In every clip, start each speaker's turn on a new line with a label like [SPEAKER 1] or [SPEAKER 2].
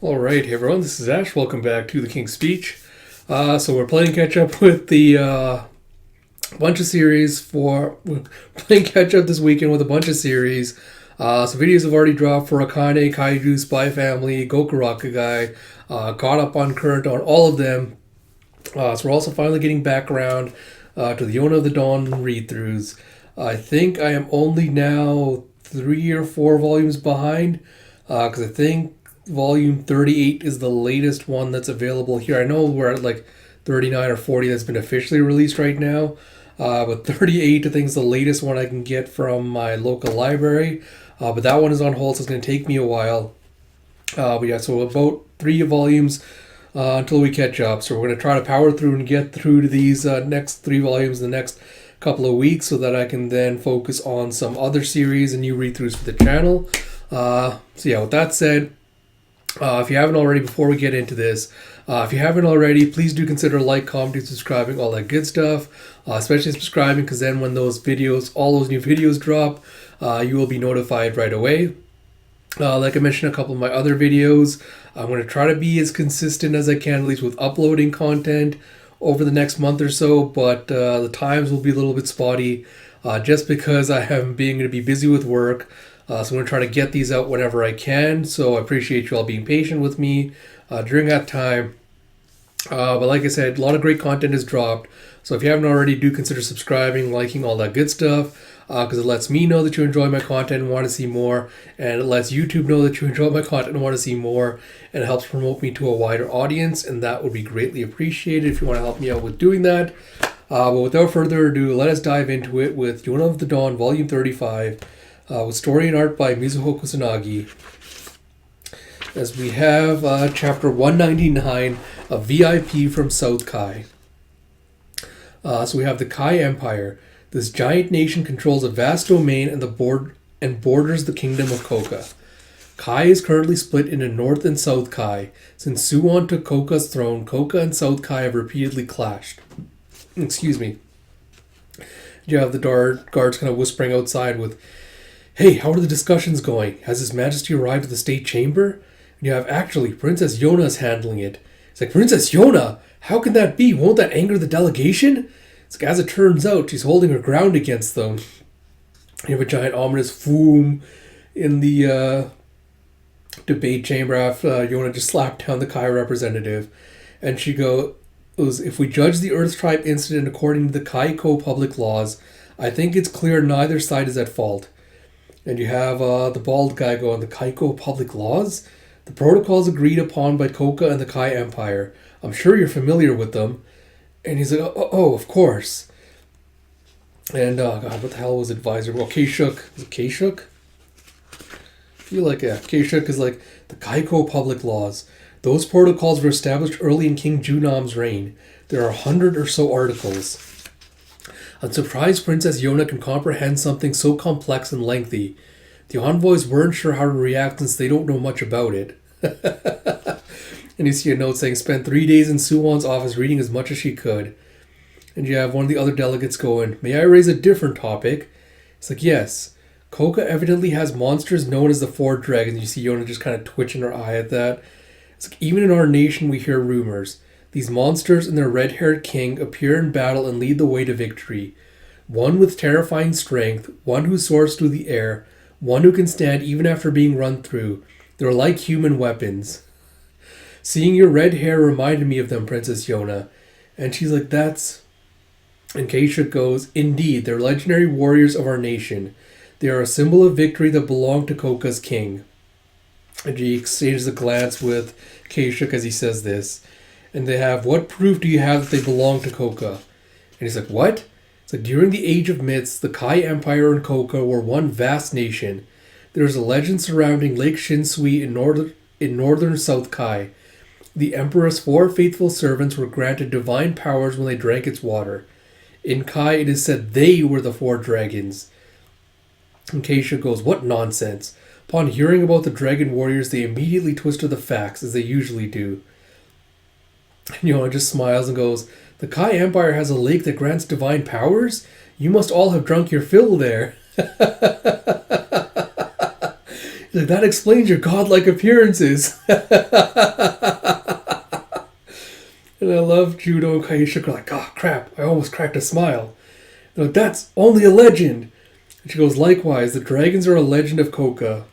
[SPEAKER 1] All right, hey everyone, this is Ash. Welcome back to the King's Speech. So we're playing catch up with the bunch of series we're playing catch up this weekend with a bunch of series. So videos have already dropped for Akane, Kaiju, Spy Family, Goku Rakugai. Caught up on current on all of them. So we're also finally getting back around to the Yona Of The Dawn read-throughs. I think I am only now 3 or 4 volumes behind because I think volume 38 is the latest one that's available here. I know we're at like 39 or 40 that's been officially released right now, but 38 I think is the latest one I can get from my local library. But that one is on hold, so it's going to take me a while. But yeah, so about 3 volumes until we catch up. So we're going to try to power through and get through to these next 3 volumes in the next couple of weeks so that I can then focus on some other series and new read-throughs for the channel. So yeah, with that said, if you haven't already, before we get into this, if you haven't already, please do consider like, commenting, subscribing, all that good stuff. Especially subscribing, because then when all those new videos drop, you will be notified right away. Like I mentioned a couple of my other videos, I'm going to try to be as consistent as I can, at least with uploading content over the next month or so, but the times will be a little bit spotty just because I am being going to be busy with work. So I'm going to try to get these out whenever I can. So I appreciate you all being patient with me during that time. But like I said, a lot of great content is dropped. So if you haven't already, do consider subscribing, liking, all that good stuff. Because it lets me know that you enjoy my content and want to see more. And it lets YouTube know that you enjoy my content and want to see more. And it helps promote me to a wider audience. And that would be greatly appreciated if you want to help me out with doing that. But without further ado, let us dive into it with Yona Of The Dawn, Volume 35. With story and art by Mizuho Kusanagi. As we have chapter 199, a VIP from South Kai. So we have the Kai Empire. This giant nation controls a vast domain and borders the kingdom of Koka. Kai is currently split into North and South Kai. Since Suwon took Koka's throne, Koka and South Kai have repeatedly clashed. Excuse me. You have the guards kind of whispering outside with, "Hey, how are the discussions going? Has His Majesty arrived at the State Chamber?" And you have, "Actually, Princess Yona is handling it." It's like, "Princess Yona? How can that be? Won't that anger the delegation?" It's like, as it turns out, she's holding her ground against them. You have a giant ominous foom in the debate chamber after Yona just slapped down the Kai representative. And she goes, "If we judge the Earth Tribe incident according to the Kaiko public laws, I think it's clear neither side is at fault." And you have the bald guy going, "The Kaiko public laws? The protocols agreed upon by Koka and the Kai Empire. I'm sure you're familiar with them." And he's like, oh, of course. And, God, what the hell was advisor? Well, K-Shook. Is it K-Shook? I feel like, yeah, K-Shook is like, "The Kaiko public laws. Those protocols were established early in King Junam's reign. There are 100 or so articles. I'm surprised Princess Yona can comprehend something so complex and lengthy. The envoys weren't sure how to react since they don't know much about it." And you see a note saying, "Spent 3 days in Suwon's office reading as much as she could." And you have one of the other delegates going, "May I raise a different topic?" It's like, "Yes. Koka evidently has monsters known as the Four Dragons." You see Yona just kind of twitching her eye at that. It's like, "Even in our nation we hear rumors. These monsters and their red-haired king appear in battle and lead the way to victory. One with terrifying strength, one who soars through the air, one who can stand even after being run through. They're like human weapons. Seeing your red hair reminded me of them, Princess Yona." And she's like, "That's..." And Keisha goes, "Indeed, they're legendary warriors of our nation. They are a symbol of victory that belonged to Koka's king." And he exchanges a glance with Keisha as he says this. And they have, "What proof do you have that they belong to Koka?" And he's like, "What?" It's like, "During the Age of Myths, the Kai Empire and Koka were one vast nation. There is a legend surrounding Lake Shinsui in northern South Kai. The Emperor's 4 faithful servants were granted divine powers when they drank its water. In Kai, it is said they were the 4 dragons." And Keisha goes, "What nonsense." Upon hearing about the dragon warriors, they immediately twisted the facts, as they usually do. And Yona just smiles and goes, "The Kai Empire has a lake that grants divine powers? You must all have drunk your fill there." Like, that explains your godlike appearances. And I love Judo and Kaisha are like, oh crap, I almost cracked a smile. They're like, that's only a legend. And she goes, likewise, the dragons are a legend of Koka.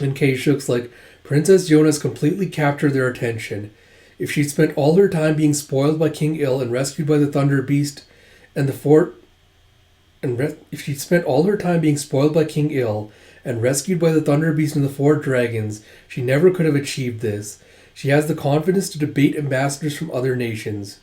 [SPEAKER 1] And Kaisha's like, Princess Yona's completely captured their attention. If she'd spent all her time being spoiled by King Il and rescued by the Thunder Beast and the fort... if she'd spent all her time being spoiled by King Il and rescued by the Thunder Beast and the four dragons, she never could have achieved this. She has the confidence to debate ambassadors from other nations.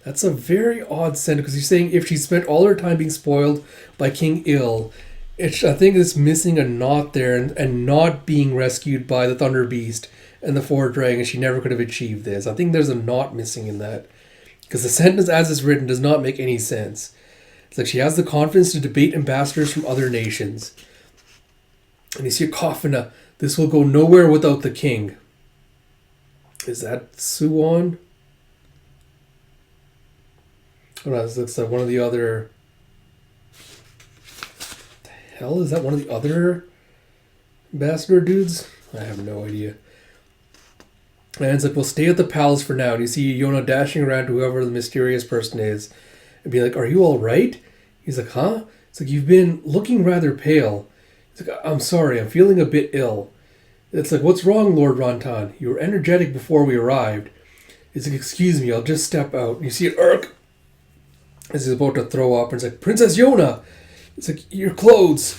[SPEAKER 1] That's a very odd sentence, because he's saying if she spent all her time being spoiled by King Il, I think it's missing a not there, and not being rescued by the Thunder Beast and the four dragons, she never could have achieved this. I think there's a not missing in that, because the sentence as it's written does not make any sense. It's like she has the confidence to debate ambassadors from other nations. And you see a coffin. This will go nowhere without the king. Is that Suwon? Oh no, this looks like one of the other... The hell? Is that one of the other ambassador dudes? I have no idea. And it's like, we'll stay at the palace for now. And you see Yona dashing around to whoever the mysterious person is. And be like, are you alright? He's like, huh? It's like, you've been looking rather pale. It's like, I'm sorry, I'm feeling a bit ill. It's like, what's wrong, Lord Rantan? You were energetic before we arrived. It's like, excuse me, I'll just step out. And you see Urk as he's about to throw up. And it's like, Princess Yona! It's like, your clothes.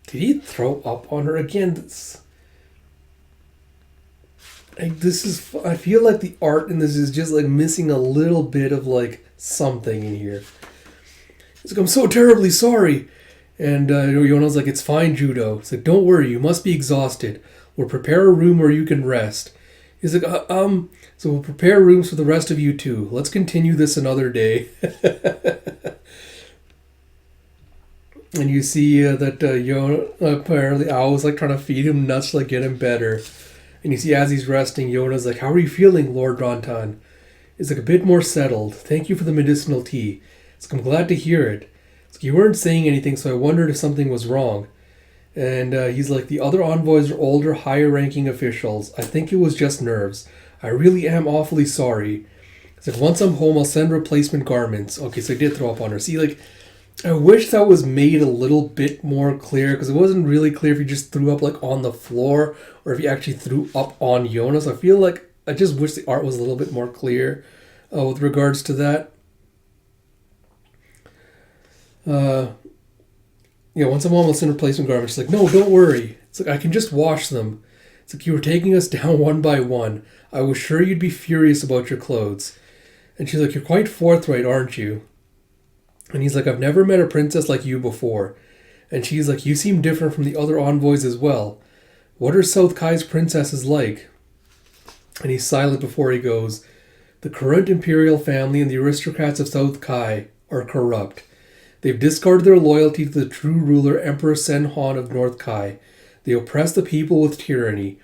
[SPEAKER 1] Did he throw up on her again? I feel like the art in this is just like missing a little bit of like something in here. It's like, I'm so terribly sorry. And Yona's like, it's fine, Judo. It's like, don't worry, you must be exhausted. We'll prepare a room where you can rest. He's like, so we'll prepare rooms for the rest of you too. Let's continue this another day. And you see that Yona, apparently Ao was like trying to feed him nuts to like get him better. And you see as he's resting, Yona's like, how are you feeling, Lord Rantan? He's like, a bit more settled. Thank you for the medicinal tea. It's like, I'm glad to hear it. It's like, you weren't saying anything, so I wondered if something was wrong. And he's like, the other envoys are older, higher-ranking officials. I think it was just nerves. I really am awfully sorry. It's like, once I'm home, I'll send replacement garments. Okay, so I did throw up on her. See, like, I wish that was made a little bit more clear, because it wasn't really clear if you just threw up like on the floor or if you actually threw up on Yona. So I feel like I just wish the art was a little bit more clear with regards to that. Once I'm almost in replacement garments, she's like, no, don't worry. It's like, I can just wash them. It's like, you were taking us down one by one. I was sure you'd be furious about your clothes. And she's like, you're quite forthright, aren't you? And he's like, I've never met a princess like you before. And she's like, you seem different from the other envoys as well. What are South Kai's princesses like? And he's silent before he goes, the current imperial family and the aristocrats of South Kai are corrupt. They've discarded their loyalty to the true ruler, Emperor Sen Han of North Kai. They oppress the people with tyranny.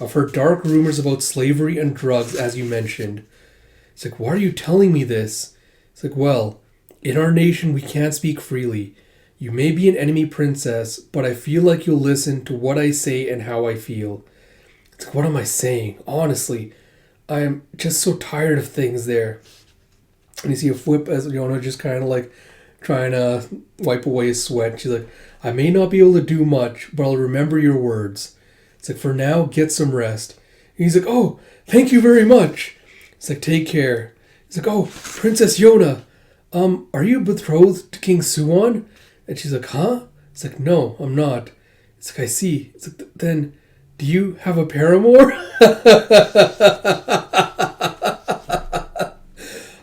[SPEAKER 1] I've heard dark rumors about slavery and drugs, as you mentioned. It's like, why are you telling me this? It's like, well, in our nation, we can't speak freely. You may be an enemy princess, but I feel like you'll listen to what I say and how I feel. It's like, what am I saying? Honestly, I am just so tired of things there. And you see a flip as Yona just kind of like trying to wipe away his sweat. She's like, I may not be able to do much, but I'll remember your words. It's like, for now, get some rest. And he's like, oh, thank you very much. It's like, take care. He's like, oh, Princess Yona. Are you betrothed to King Suwon? And she's like, huh? It's like, no, I'm not. It's like, I see. It's like, then, do you have a paramour?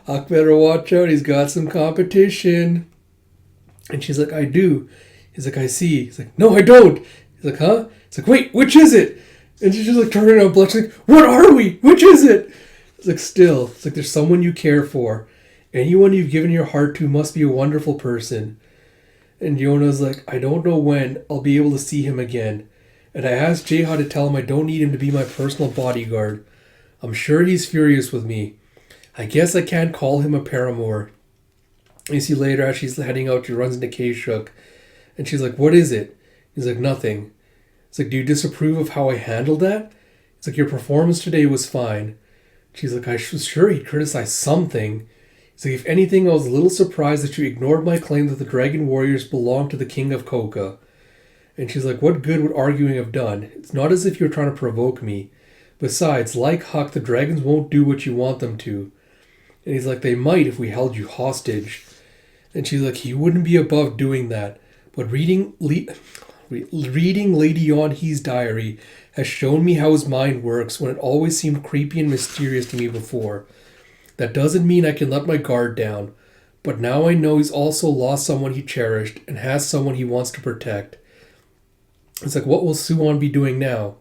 [SPEAKER 1] Huck better watch out. He's got some competition. And she's like, I do. He's like, I see. He's like, no, I don't. He's like, huh? He's like, wait, which is it? And she's just like turning around blushing, like, what are we? Which is it? It's like, still. It's like, there's someone you care for. Anyone you've given your heart to must be a wonderful person. And Yona's like, I don't know when I'll be able to see him again. And I asked Jeha to tell him I don't need him to be my personal bodyguard. I'm sure he's furious with me. I guess I can't call him a paramour. You see later as she's heading out, she runs into K-Shook, and she's like, "What is it?" He's like, "Nothing." It's like, "Do you disapprove of how I handled that?" It's like, "Your performance today was fine." She's like, "I was sure he'd criticize something." It's like, "If anything, I was a little surprised that you ignored my claim that the Dragon Warriors belong to the King of Coca." And she's like, "What good would arguing have done? It's not as if you were trying to provoke me. Besides, like Huck, the dragons won't do what you want them to." And he's like, "They might if we held you hostage." And she's like, "He wouldn't be above doing that. But reading Lady Yonhe's diary has shown me how his mind works when it always seemed creepy and mysterious to me before. That doesn't mean I can let my guard down. But now I know he's also lost someone he cherished and has someone he wants to protect." It's like, "What will Suwon be doing now?"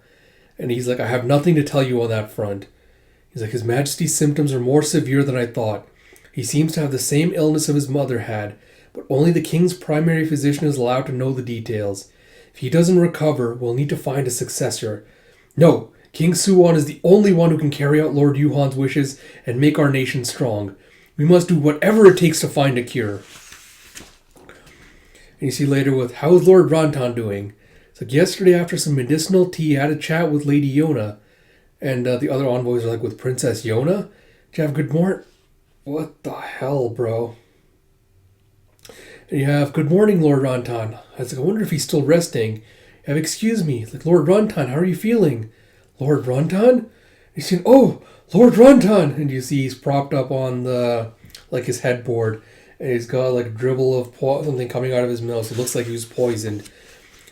[SPEAKER 1] And he's like, "I have nothing to tell you on that front." He's like, "His Majesty's symptoms are more severe than I thought. He seems to have the same illness of his mother had, but only the king's primary physician is allowed to know the details. If he doesn't recover, we'll need to find a successor. No, King Suwon is the only one who can carry out Lord Yuhan's wishes and make our nation strong. We must do whatever it takes to find a cure." And you see later with, "How is Lord Rantan doing?" It's like, "Yesterday after some medicinal tea, I had a chat with Lady Yona." And the other envoys are like, "With Princess Yona? Did you have good morning?" What the hell, bro? And you have, "Good morning, Lord Rantan." I was like, "I wonder if he's still resting." You have, "Excuse me." It's like, "Lord Rantan, how are you feeling?" "Lord Rantan?" He's saying, "Oh, Lord Rantan." And you see he's propped up on the, like his headboard. And he's got like a dribble of something coming out of his mouth. It looks like he was poisoned.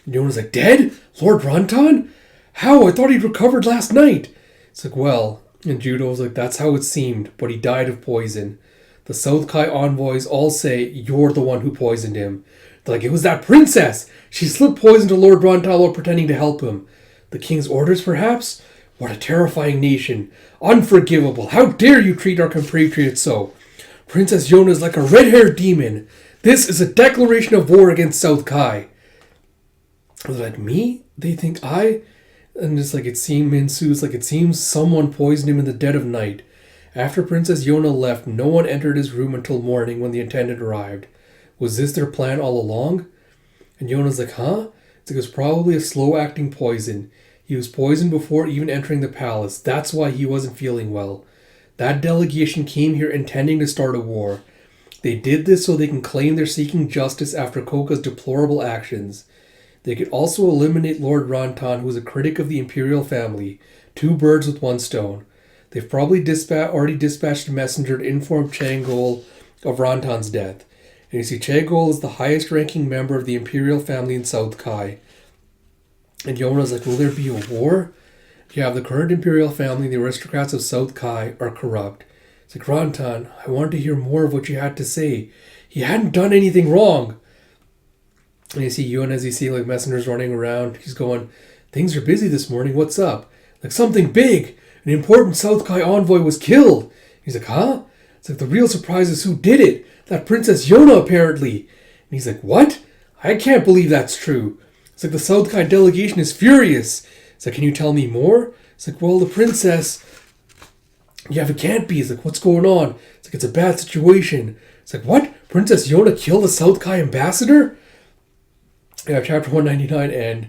[SPEAKER 1] And Yona's like, "Dead? Lord Rantan? How? I thought he'd recovered last night." It's like, "Well," and Judo's like, "That's how it seemed, but he died of poison. The South Kai envoys all say you're the one who poisoned him. They're like, it was that princess. She slipped poison to Lord Rantan while pretending to help him. The king's orders, perhaps? What a terrifying nation. Unforgivable. How dare you treat our compatriots so? Princess Yona is like a red-haired demon. This is a declaration of war against South Kai." I was like, "Me? They think I?" And it's like, it seems someone poisoned him in the dead of night. After Princess Yona left, no one entered his room until morning when the attendant arrived. Was this their plan all along? And Yona's like, "Huh?" It's like, "It was probably a slow-acting poison. He was poisoned before even entering the palace. That's why he wasn't feeling well. That delegation came here intending to start a war. They did this so they can claim they're seeking justice after Koka's deplorable actions. They could also eliminate Lord Rantan, who is a critic of the imperial family. 2 birds with 1 stone. They've probably already dispatched a messenger to inform Changol of Rantan's death. And you see, Changol is the highest-ranking member of the imperial family in South Kai." And Yona's like, "Will there be a war?" You have the current imperial family and the aristocrats of South Kai are corrupt. It's like, "Rantan, I wanted to hear more of what you had to say. He hadn't done anything wrong." And you see Yuna, as you see like messengers running around, he's going, "Things are busy this morning, what's up?" Like, "Something big! An important South Kai envoy was killed." He's like, "Huh?" It's like, "The real surprise is who did it. That Princess Yona, apparently." And he's like, "What? I can't believe that's true." It's like, "The South Kai delegation is furious." It's like, "Can you tell me more?" It's like, "Well, the princess..." "Yeah, it can't be." It's like, "What's going on?" It's like, "It's a bad situation." It's like, "What? Princess Yona killed the South Kai ambassador?" You have chapter 199, and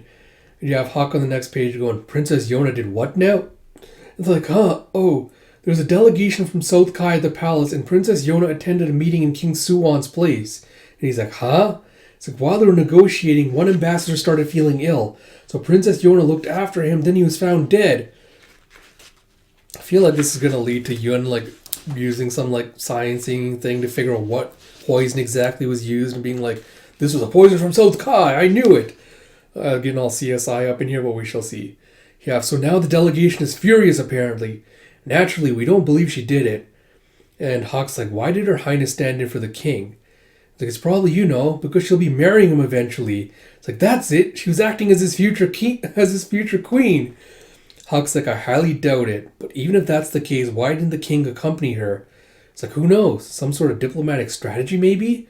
[SPEAKER 1] you have Huck on the next page going, "Princess Yona did what now?" It's like, "Huh? Oh, there's a delegation from South Kai at the palace, and Princess Yona attended a meeting in King Suwon's place." And he's like, "Huh?" It's like, "While they were negotiating, one ambassador started feeling ill. So Princess Yona looked after him, then he was found dead." I feel like this is going to lead to Yun like using some like sciencing thing to figure out what poison exactly was used and being like, "This was a poison from South Kai, I knew it." Getting all CSI up in here, but we shall see. Yeah, so now the delegation is furious apparently. Naturally, we don't believe she did it. And Huck's like, "Why did Her Highness stand in for the king?" It's like, "It's probably, because she'll be marrying him eventually." It's like, "That's it. She was acting as his future queen." Huck's like, "I highly doubt it. But even if that's the case, why didn't the king accompany her?" It's like, "Who knows? Some sort of diplomatic strategy, maybe?"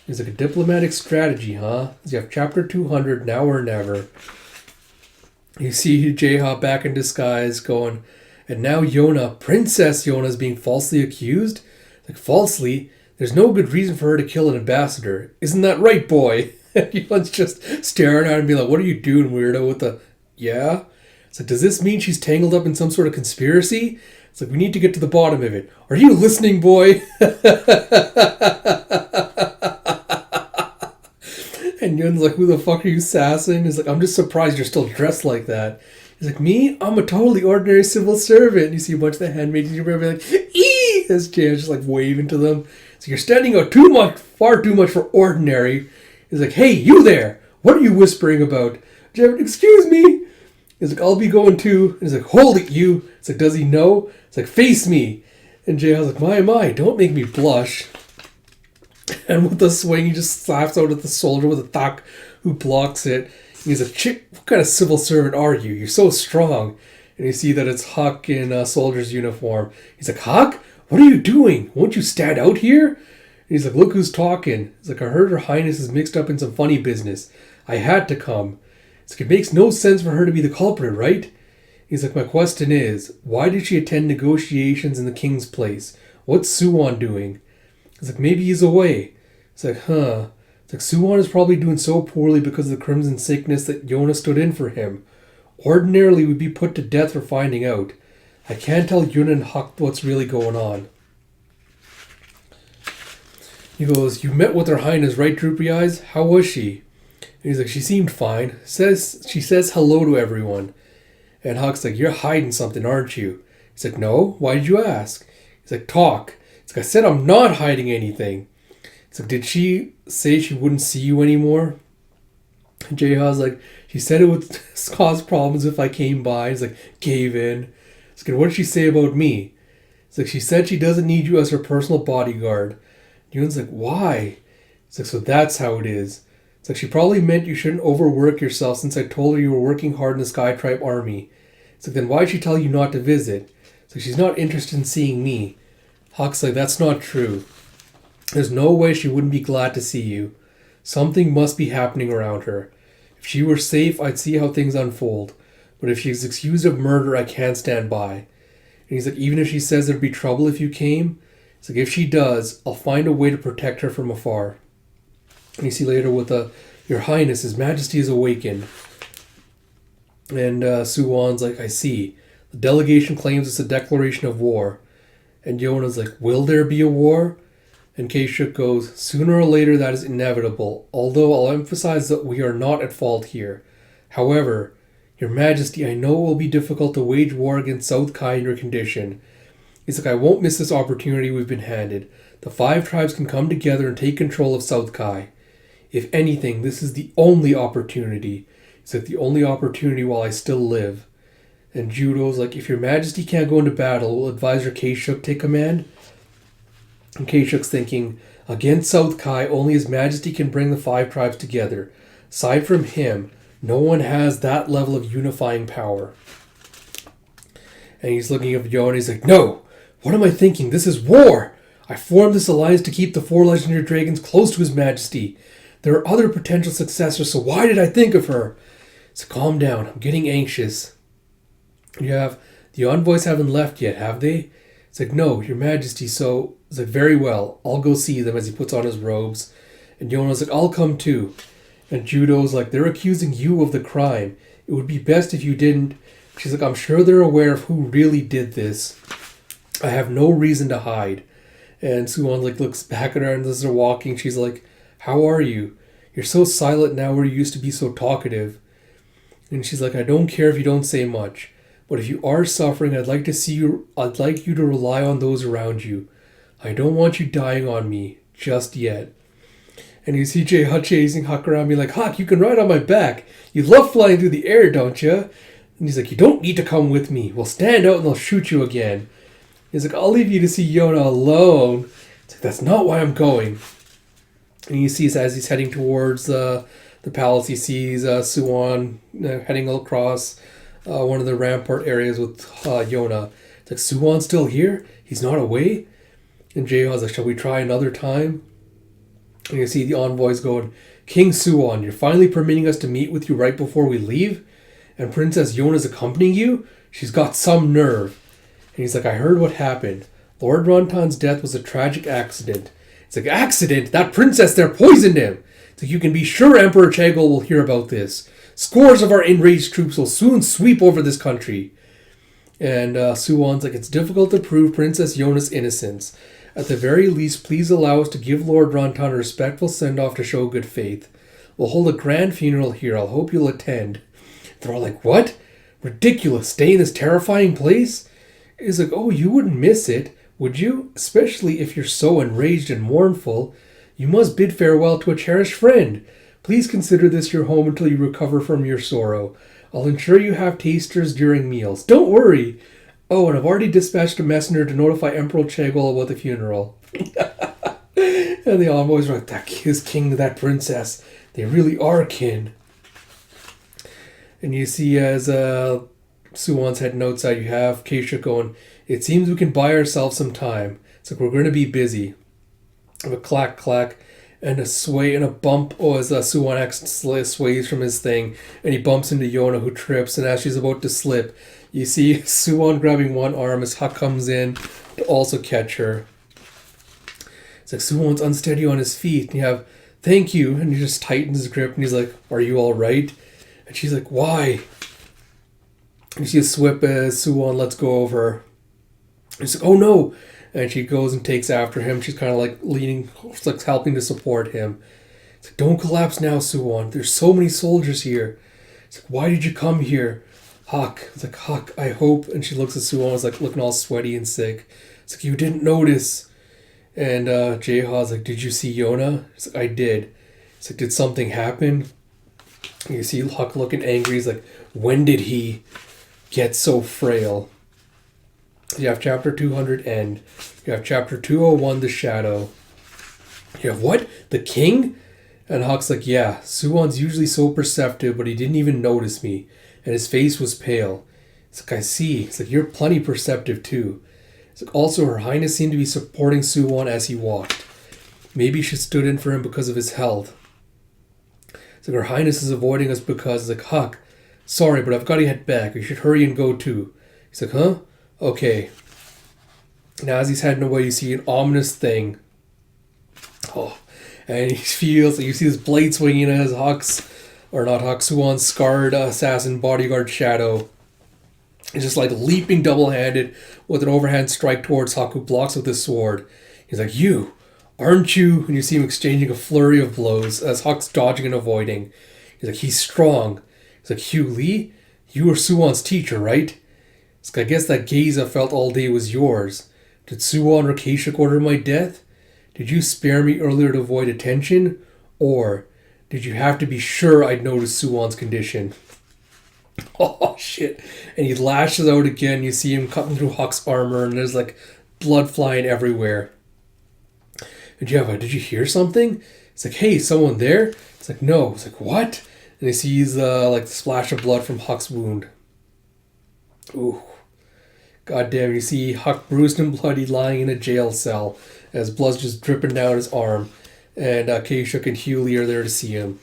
[SPEAKER 1] It's like, "A diplomatic strategy, huh?" You have chapter 200, Now or Never. You see J-Hop back in disguise going, "And now Yona, Princess Yona, is being falsely accused?" Like, falsely? There's no good reason for her to kill an ambassador. Isn't that right, boy? And Yon's just staring at him and being like, what are you doing, weirdo? With the, yeah? It's like, does this mean she's tangled up in some sort of conspiracy? It's like, we need to get to the bottom of it. Are you listening, boy? And Yun's like, who the fuck are you sassing? He's like, I'm just surprised you're still dressed like that. He's like, me? I'm a totally ordinary civil servant. And you see a bunch of the handmaids and you're like, ee! As Jay's just like waving to them. So you're standing out far too much for ordinary. He's like, hey, you there! What are you whispering about? Jay, excuse me! He's like, I'll be going too. And he's like, hold it, you! It's like, does he know? It's like, face me! And Jay was like, my, don't make me blush. And with the swing, he just slaps out at the soldier with a thak who blocks it. And he's like, chick, what kind of civil servant are you? You're so strong. And you see that it's Huck in a soldier's uniform. He's like, Huck, what are you doing? Won't you stand out here? And he's like, look who's talking. He's like, I heard Her Highness is mixed up in some funny business. I had to come. It's like, it makes no sense for her to be the culprit, right? He's like, my question is, why did she attend negotiations in the king's place? What's Suwon doing? He's like, maybe he's away. It's like, huh. It's like, Suwon is probably doing so poorly because of the crimson sickness that Yona stood in for him. Ordinarily, we'd be put to death for finding out. I can't tell Yuna and Huck what's really going on. He goes, you met with Her Highness, right, Droopy Eyes? How was she? And he's like, she seemed fine. She says hello to everyone. And Huck's like, you're hiding something, aren't you? He's like, no. Why did you ask? He's like, talk. He's like, I said I'm not hiding anything. He's like, did she say she wouldn't see you anymore? And Jaeha's like, she said it would cause problems if I came by. He's like, gave in. He's like, what did she say about me? He's like, she said she doesn't need you as her personal bodyguard. Yoon's like, why? He's like, so that's how it is. It's like, she probably meant you shouldn't overwork yourself since I told her you were working hard in the Sky Tribe army. It's like, then why'd she tell you not to visit? It's like, she's not interested in seeing me. Huck's like, that's not true. There's no way she wouldn't be glad to see you. Something must be happening around her. If she were safe, I'd see how things unfold. But if she's accused of murder, I can't stand by. And he's like, even if she says there'd be trouble if you came, it's like, if she does, I'll find a way to protect her from afar. And you see later with Your Highness, His Majesty is awakened. And Suwon's like, I see. The delegation claims it's a declaration of war. And Yona's like, will there be a war? And K-Shook goes, sooner or later that is inevitable, although I'll emphasize that we are not at fault here. However, Your Majesty, I know it will be difficult to wage war against South Kai in your condition. He's like, I won't miss this opportunity we've been handed. The 5 tribes can come together and take control of South Kai. If anything, this is the only opportunity. It's like the only opportunity while I still live. And Judo's like, if Your Majesty can't go into battle, will Advisor K-Shook take command? And K-Shook's thinking, against South Kai, only His Majesty can bring the 5 tribes together. Aside from him, no one has that level of unifying power. And he's looking at Yona, he's like, no! What am I thinking? This is war! I formed this alliance to keep the 4 legendary dragons close to His Majesty. There are other potential successors, so why did I think of her? So calm down, I'm getting anxious. The envoys haven't left yet, have they? It's like, no, Your Majesty, so... It's like, very well, I'll go see them as he puts on his robes. And Yona's like, I'll come too. And Judo's like, they're accusing you of the crime. It would be best if you didn't. She's like, I'm sure they're aware of who really did this. I have no reason to hide. And Suwon like looks back at her and as they're walking, she's like, how are you? You're so silent now where you used to be so talkative. And she's like, I don't care if you don't say much. But if you are suffering, I'd like you to rely on those around you. I don't want you dying on me just yet. And you see Jay chasing Huck around, being like, Huck, you can ride on my back. You love flying through the air, don't you? And he's like, you don't need to come with me. We'll stand out and they'll shoot you again. He's like, I'll leave you to see Yona alone. It's like, that's not why I'm going. And you see as he's heading towards the palace, he sees Suwon heading across one of the rampart areas with Yona. It's like, Suwon's still here? He's not away? And Jaeha's like, shall we try another time? And you see the envoys going, King Suwon, you're finally permitting us to meet with you right before we leave? And Princess Yona's accompanying you? She's got some nerve. And he's like, I heard what happened. Lord Rontan's death was a tragic accident. It's like, accident! That princess there poisoned him! It's like, you can be sure Emperor Chagol will hear about this. Scores of our enraged troops will soon sweep over this country. And Suwon's like, it's difficult to prove Princess Yona's innocence. At the very least, please allow us to give Lord Rantan a respectful send-off to show good faith. We'll hold a grand funeral here. I'll hope you'll attend. They're all like, what? Ridiculous. Stay in this terrifying place? He's like, oh, you wouldn't miss it, would you? Especially if you're so enraged and mournful. You must bid farewell to a cherished friend. Please consider this your home until you recover from your sorrow. I'll ensure you have tasters during meals. Don't worry. Oh, and I've already dispatched a messenger to notify Emperor Chagol about the funeral. And the envoys are like, that is king to that princess. They really are kin. And you see as Suwon's heading outside, you have Keisha going, it seems we can buy ourselves some time. It's like, we're going to be busy. A clack, clack, and a sway and a bump. Oh, as Suwon sways from his thing, and he bumps into Yona, who trips, and as she's about to slip, you see Suwon grabbing one arm as Huck comes in to also catch her. It's like, Suwon's unsteady on his feet, and you have, thank you, and he just tightens his grip, and he's like, are you all right? And she's like, why? And you see a swip as Suwon lets go of her. And she's like, oh no! And she goes and takes after him. She's kind of like leaning, like helping to support him. It's like, don't collapse now, Suwon. There's so many soldiers here. It's like, why did you come here? Huck. It's like, Huck, I hope. And she looks at Suwon, is like looking all sweaty and sick. It's like, you didn't notice. And Jaeha's like, did you see Yona? It's like, I did. It's like, did something happen? And you see Huck looking angry. He's like, when did he get so frail? You have chapter 200 end. You have chapter 201, The Shadow. You have what? The king? And Huck's like, yeah, Suwon's usually so perceptive, but he didn't even notice me. And his face was pale. It's like, I see. It's like, you're plenty perceptive too. It's like, also, Her Highness seemed to be supporting Suwon as he walked. Maybe she stood in for him because of his health. It's like, Her Highness is avoiding us because, it's like, Huck, sorry, but I've got to head back. You should hurry and go too. He's like, huh? Okay. Now as he's heading away, you see an ominous thing. Oh, and he feels, you see this blade swinging as Suwon's scarred assassin bodyguard Shadow. He's just like leaping double-handed with an overhand strike towards Huck, who blocks with his sword. He's like, you, aren't you? And you see him exchanging a flurry of blows as Huck's dodging and avoiding. He's like, he's strong. He's like, Hugh Lee, you were Suwon's teacher, right? It's like, I guess that gaze I felt all day was yours. Did Suwon or Keishuk order my death? Did you spare me earlier to avoid attention? Or did you have to be sure I'd notice Suwon's condition? Oh, shit. And he lashes out again. You see him cutting through Huck's armor, and there's like blood flying everywhere. And did you hear something? It's like, hey, someone there? It's like, no. It's like, what? And he sees like the splash of blood from Huck's wound. Ooh. God damn, you see Huck bruised and bloody lying in a jail cell as blood's just dripping down his arm. And Keishuk and Hewley are there to see him.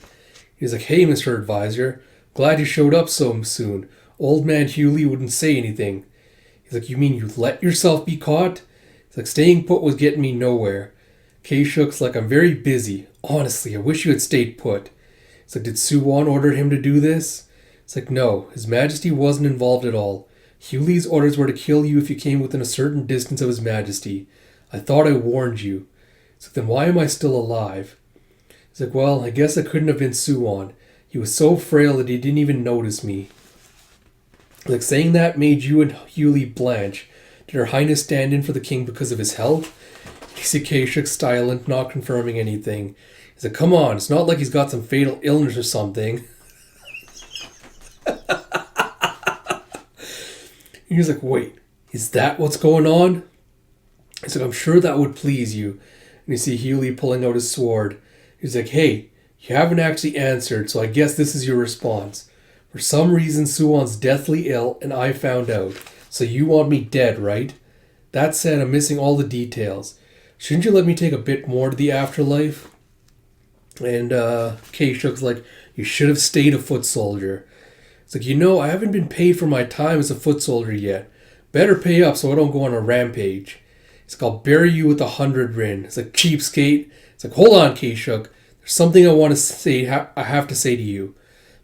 [SPEAKER 1] He's like, hey, Mr. Advisor, glad you showed up so soon. Old man Hewley wouldn't say anything. He's like, you mean you let yourself be caught? He's like, staying put was getting me nowhere. Keishuk's like, I'm very busy. Honestly, I wish you had stayed put. It's like, did Suwon order him to do this? It's like, no, His Majesty wasn't involved at all. Hewley's orders were to kill you if you came within a certain distance of His Majesty. I thought I warned you. It's like, then why am I still alive? It's like, well, I guess it couldn't have been Suwon. He was so frail that he didn't even notice me. Like, saying that made you and Hewley blanch. Did Her Highness stand in for the king because of his health? You see Keishuk silent, not confirming anything. He's like, come on, it's not like he's got some fatal illness or something. He's like, wait, is that what's going on? He's like, I'm sure that would please you. And you see Hewley pulling out his sword. He's like, hey, you haven't actually answered, so I guess this is your response. For some reason, Suwon's deathly ill, and I found out. So you want me dead, right? That said, I'm missing all the details. Shouldn't you let me take a bit more to the afterlife? And Keishuk's like, you should have stayed a foot soldier. It's like, I haven't been paid for my time as a foot soldier yet. Better pay up so I don't go on a rampage. He's like, I'll bury you with 100 rin. It's like, cheapskate. It's like, hold on, Kaeshuk. There's something I want to say. I have to say to you.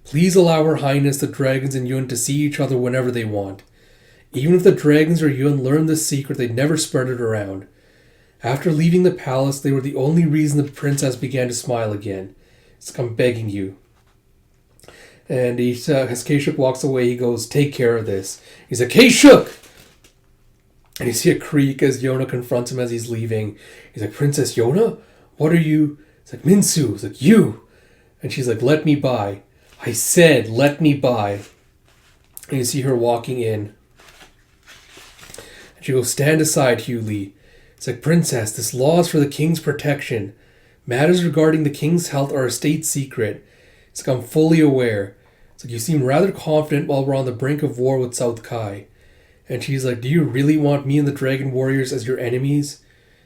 [SPEAKER 1] Please allow Her Highness the dragons and Yun to see each other whenever they want. Even if the dragons or Yun learned this secret, they'd never spread it around. After leaving the palace, they were the only reason the princess began to smile again. It's like, I'm begging you. And as Kaeshuk walks away, he goes, take care of this. He's like, Kaeshuk! And you see a creak as Yona confronts him as he's leaving. He's like, Princess Yona? What are you? It's like, Minsu. It's like, you. And she's like, let me by. I said, let me by. And you see her walking in. And she goes, stand aside, Hugh Lee. It's like, Princess, this law is for the king's protection. Matters regarding the king's health are a state secret. It's like, I'm fully aware. It's like, you seem rather confident while we're on the brink of war with South Kai. And she's like, do you really want me and the Dragon Warriors as your enemies?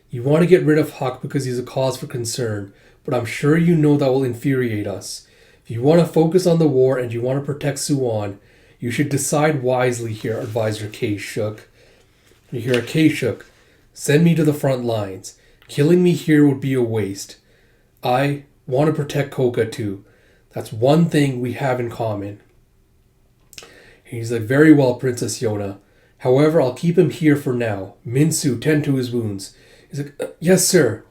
[SPEAKER 1] You want to get rid of Huck because he's a cause for concern, but I'm sure you know that will infuriate us. If you want to focus on the war and you want to protect Suwon, you should decide wisely here, Advisor Kaeshuk. You hear a Kaeshuk, send me to the front lines. Killing me here would be a waste. I want to protect Koka too. That's one thing we have in common. And he's like, very well, Princess Yona. However, I'll keep him here for now. Minsu, tend to his wounds. He's like, yes, sir.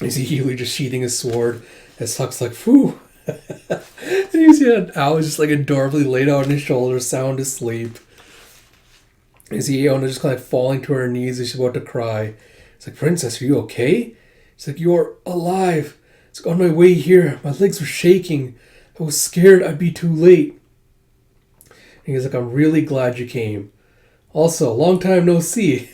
[SPEAKER 1] You see Healy just sheathing his sword as Huck's like, phew. And you see an owl just like adorably laid out on his shoulder, sound asleep. You see Yona just kind of falling to her knees as she's about to cry. It's like, Princess, are you okay? It's like, you're alive. It's like, on my way here, my legs were shaking. I was scared I'd be too late. And he's like, I'm really glad you came. Also, long time no see.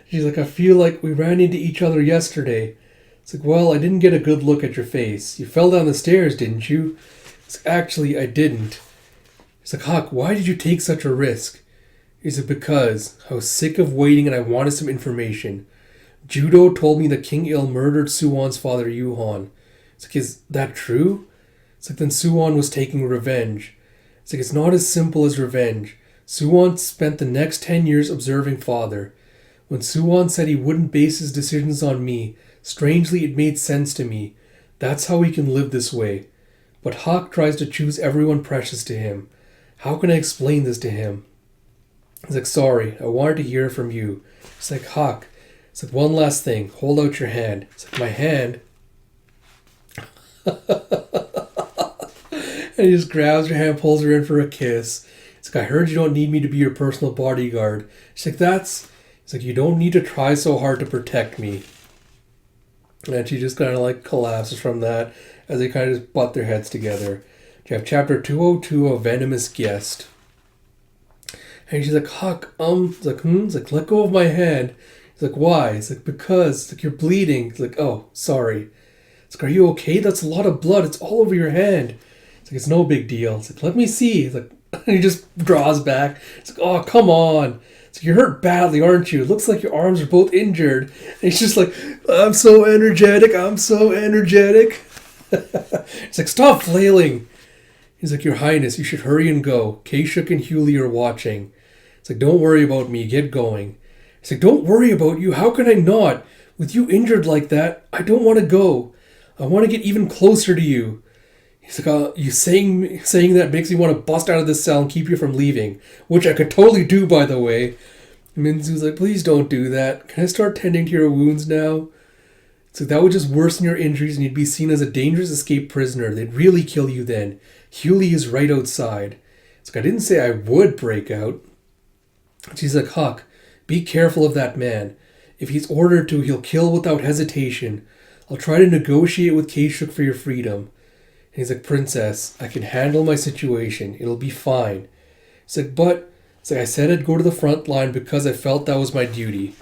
[SPEAKER 1] She's like, I feel like we ran into each other yesterday. It's like, well, I didn't get a good look at your face. You fell down the stairs, didn't you? It's like, actually, I didn't. It's like, Huck, why did you take such a risk? He's like, because I was sick of waiting and I wanted some information. Judo told me that King Il murdered Suwon's father, Yuhon. It's like, is that true? It's like, then Suwon was taking revenge. It's like, it's not as simple as revenge. Suwon spent the next 10 years observing father. When Suwon said he wouldn't base his decisions on me, strangely it made sense to me. That's how he can live this way. But Hawk tries to choose everyone precious to him. How can I explain this to him? He's like, sorry, I wanted to hear from you. It's like, Hawk, it's like, one last thing. Hold out your hand. It's like, my hand? And he just grabs her hand, pulls her in for a kiss. It's like, I heard you don't need me to be your personal bodyguard. She's like, it's like, you don't need to try so hard to protect me. And she just kind of like collapses from that as they kind of just butt their heads together. You have chapter 202, A Venomous Guest. And she's like, Huck, it's like, It's like, let go of my hand. He's like, why? It's like, because. It's like, you're bleeding. It's like, oh, sorry. It's like, are you okay? That's a lot of blood. It's all over your hand. It's like, it's no big deal. It's like, let me see. It's like, and he just draws back. It's like, oh, come on. It's like, you're hurt badly, aren't you? It looks like your arms are both injured. And he's just like, I'm so energetic. I'm so energetic. It's like, stop flailing. He's like, Your Highness, you should hurry and go. Kaeshuk and Hewley are watching. It's like, don't worry about me. Get going. It's like, don't worry about you. How can I not? With you injured like that, I don't want to go. I want to get even closer to you. He's like, you saying that makes me want to bust out of this cell and keep you from leaving. Which I could totally do, by the way. Minzu's like, please don't do that. Can I start tending to your wounds now? It's like, that would just worsen your injuries and you'd be seen as a dangerous escaped prisoner. They'd really kill you then. Hewley is right outside. It's like, I didn't say I would break out. She's like, Huck, be careful of that man. If he's ordered to, he'll kill without hesitation. I'll try to negotiate with Kaeshuk for your freedom. And he's like, Princess, I can handle my situation. It'll be fine. It's like, I said I'd go to the front line because I felt that was my duty.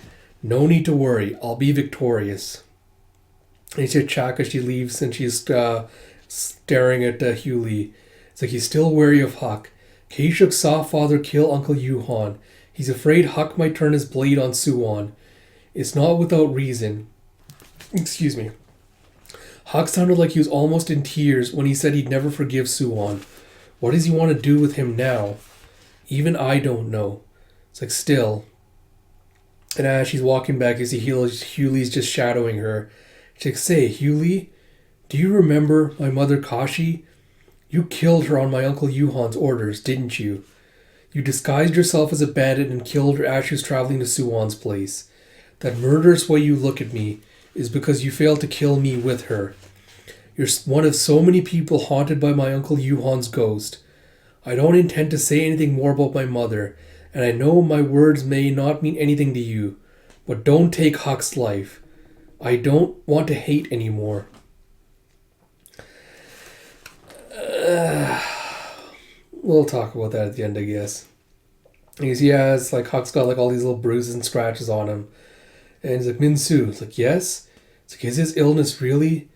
[SPEAKER 1] No need to worry. I'll be victorious. And you see Chaka, she leaves and she's staring at Hewley. It's like, he's still wary of Huck. Kaeshuk saw father kill Uncle Yuhon. He's afraid Huck might turn his blade on Suwon. It's not without reason. Excuse me. Huck sounded like he was almost in tears when he said he'd never forgive Suwon. What does he want to do with him now? Even I don't know. It's like, still. And as she's walking back, you see Hewley's just shadowing her. She's like, say, Hewley, do you remember my mother Kashi? You killed her on my Uncle Yuhan's orders, didn't you? You disguised yourself as a bandit and killed her as she was traveling to Suwon's place. That murderous way you look at me is because you failed to kill me with her. You're one of so many people haunted by my Uncle Yuhan's ghost. I don't intend to say anything more about my mother, and I know my words may not mean anything to you, but don't take Huck's life. I don't want to hate anymore. We'll talk about that at the end, I guess. Because he has, like, Huck's got, like, all these little bruises and scratches on him. And he's like, Minsu. It's like, yes? It's like, is his illness really?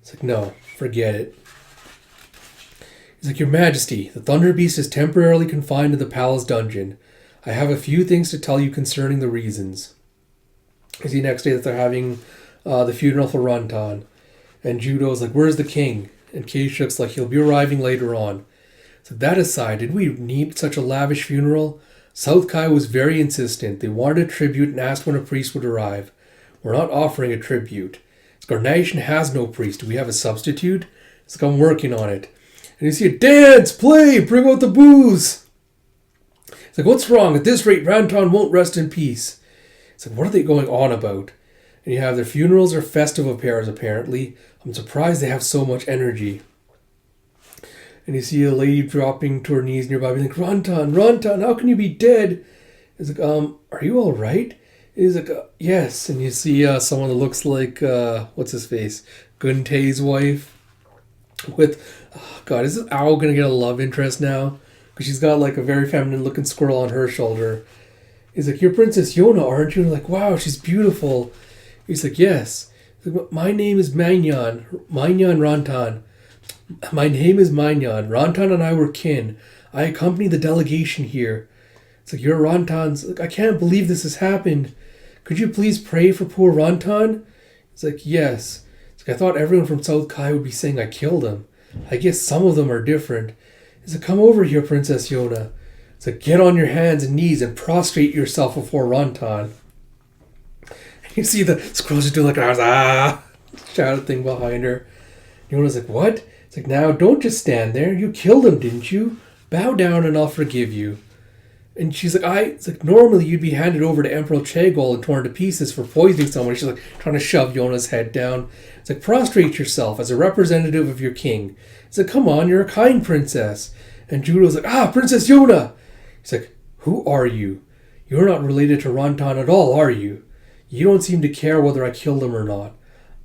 [SPEAKER 1] It's like, no, forget it. He's like, Your Majesty, the Thunder Beast is temporarily confined to the palace dungeon. I have a few things to tell you concerning the reasons. You see, next day that they're having the funeral for Rantan. And Judo's like, where's the king? And Keisha's like, he'll be arriving later on. So that aside, did we need such a lavish funeral? South Kai was very insistent. They wanted a tribute and asked when a priest would arrive. We're not offering a tribute. Our nation has no priest. Do we have a substitute? It's like, I'm working on it. And you see a dance, play, bring out the booze. It's like, what's wrong? At this rate, Rantan won't rest in peace. It's like, what are they going on about? And you have their funerals or festive affairs, apparently. I'm surprised they have so much energy. And you see a lady dropping to her knees nearby, being like, Rantan, how can you be dead? It's like, are you all right? He's like, yes. And you see someone that looks like, what's his face? Guntei's wife. With, oh God, is this owl going to get a love interest now? Because she's got like a very feminine looking squirrel on her shoulder. He's like, you're Princess Yona, aren't you? And like, wow, she's beautiful. He's like, yes. He's like, my name is Manyan Rantan. My name is Manyan. Rantan and I were kin. I accompany the delegation here. It's like, you're Rantan's. Like, I can't believe this has happened. Could you please pray for poor Rantan? It's like, yes. It's like, I thought everyone from South Kai would be saying I killed him. I guess some of them are different. It's like, come over here, Princess Yona. It's like, get on your hands and knees and prostrate yourself before Rantan. And you see the squirrel just do like, shouted thing behind her. Yona's like, what? It's like, now don't just stand there. You killed him, didn't you? Bow down and I'll forgive you. And she's like, it's like, normally you'd be handed over to Emperor Chagol and torn to pieces for poisoning someone. She's like trying to shove Yona's head down. It's like, prostrate yourself as a representative of your king. It's like, come on, you're a kind princess. And Judo's like, Princess Yona. He's like, who are you? You're not related to Rantan at all, are you? You don't seem to care whether I killed him or not.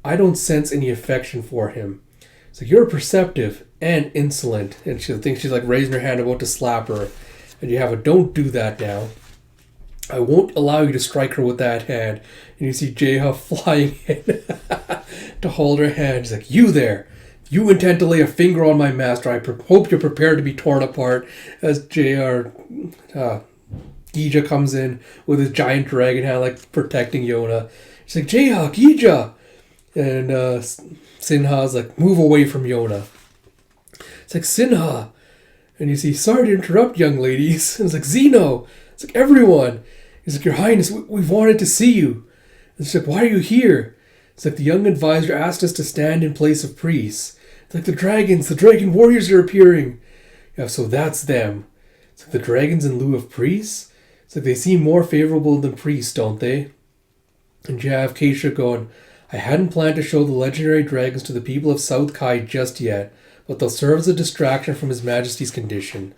[SPEAKER 1] I don't sense any affection for him. It's like, you're perceptive and insolent. And she thinks she's like raising her hand about to slap her. And you have a, don't do that now. I won't allow you to strike her with that hand. And you see Jeha flying in to hold her hand. She's like, you there. You intend to lay a finger on my master. I hope you're prepared to be torn apart. As Gija comes in with his giant dragon hand, like protecting Yona. She's like, Jeha, Gija. And Sinha's like, move away from Yona. It's like, Sinha. And you see, sorry to interrupt, young ladies. And it's like, Zeno. It's like, everyone. He's like, Your Highness, we've wanted to see you. And she's like, why are you here? It's like, the young advisor asked us to stand in place of priests. It's like, the dragon warriors are appearing. Yeah, so that's them. It's like, the dragons in lieu of priests? It's like, they seem more favorable than priests, don't they? And you have Keisha going, I hadn't planned to show the legendary dragons to the people of South Kai just yet, but they'll serve as a distraction from His Majesty's condition.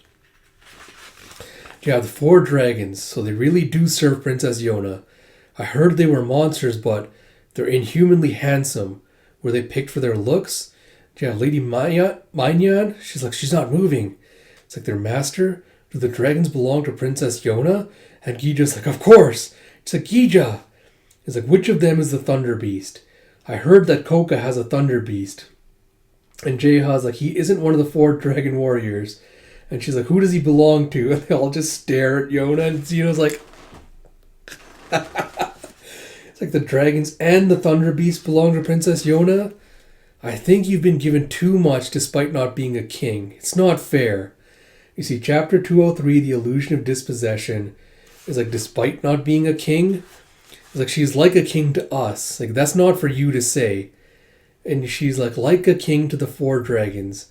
[SPEAKER 1] You have the 4 dragons, so they really do serve Princess Yona. I heard they were monsters, but they're inhumanly handsome. Were they picked for their looks? You have Lady Manyan. She's like, she's not moving. It's like, their master? Do the dragons belong to Princess Yona? And Gija's like, of course. It's like, Gija. It's like, which of them is the Thunder Beast? I heard that Koka has a Thunder Beast. And Jeha's like, he isn't one of the 4 dragon warriors. And she's like, who does he belong to? And they all just stare at Yona. And Zeno's like, it's like, the dragons and the Thunder Beast belong to Princess Yona? I think you've been given too much despite not being a king. It's not fair. You see, chapter 203, the illusion of dispossession, is like, despite not being a king, like, she's like a king to us. Like, that's not for you to say. And she's like a king to the four dragons.